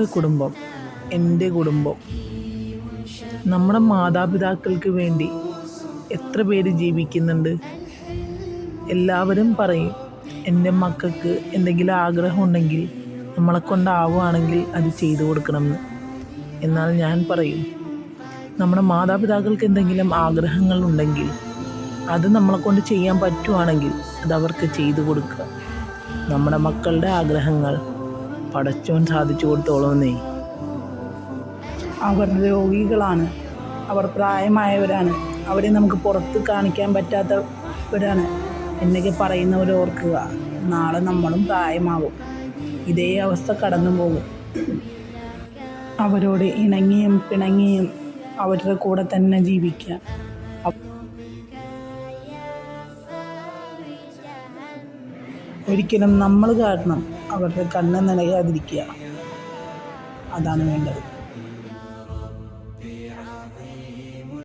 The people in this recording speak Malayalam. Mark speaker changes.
Speaker 1: നമ്മുടെ കുടുംബം, എൻ്റെ കുടുംബം. നമ്മുടെ മാതാപിതാക്കൾക്ക് വേണ്ടി എത്ര പേര് ജീവിക്കുന്നുണ്ട്? എല്ലാവരും പറയും എൻ്റെ മക്കൾക്ക് എന്തെങ്കിലും ആഗ്രഹം ഉണ്ടെങ്കിൽ നമ്മളെ കൊണ്ടാവുകയാണെങ്കിൽ അത് ചെയ്തു കൊടുക്കണമെന്ന്. എന്നാൽ ഞാൻ പറയും, നമ്മുടെ മാതാപിതാക്കൾക്ക് എന്തെങ്കിലും ആഗ്രഹങ്ങൾ ഉണ്ടെങ്കിൽ അത് നമ്മളെ കൊണ്ട് ചെയ്യാൻ പറ്റുവാണെങ്കിൽ അത് അവർക്ക് ചെയ്തു കൊടുക്കുക. നമ്മുടെ മക്കളുടെ ആഗ്രഹങ്ങൾ പടച്ചോൻ സാധിച്ചു കൊടുത്തോളൂന്നേ.
Speaker 2: അവർ രോഗികളാണ്, അവർ പ്രായമായവരാണ്, അവരെ നമുക്ക് പുറത്ത് കാണിക്കാൻ പറ്റാത്തവരാണ് എന്നൊക്കെ പറയുന്നവർ ഓർക്കുക, നാളെ നമ്മളും പ്രായമാവും, ഇതേ അവസ്ഥ കടന്നു പോകും. അവരോട് ഇണങ്ങിയും പിണങ്ങിയും അവരുടെ കൂടെ തന്നെ ജീവിക്കുക. ഒരിക്കലും നമ്മൾ കാരണം അവരുടെ കണ്ണ് നനയാതിരിക്കുക, അതാണ് വേണ്ടത്.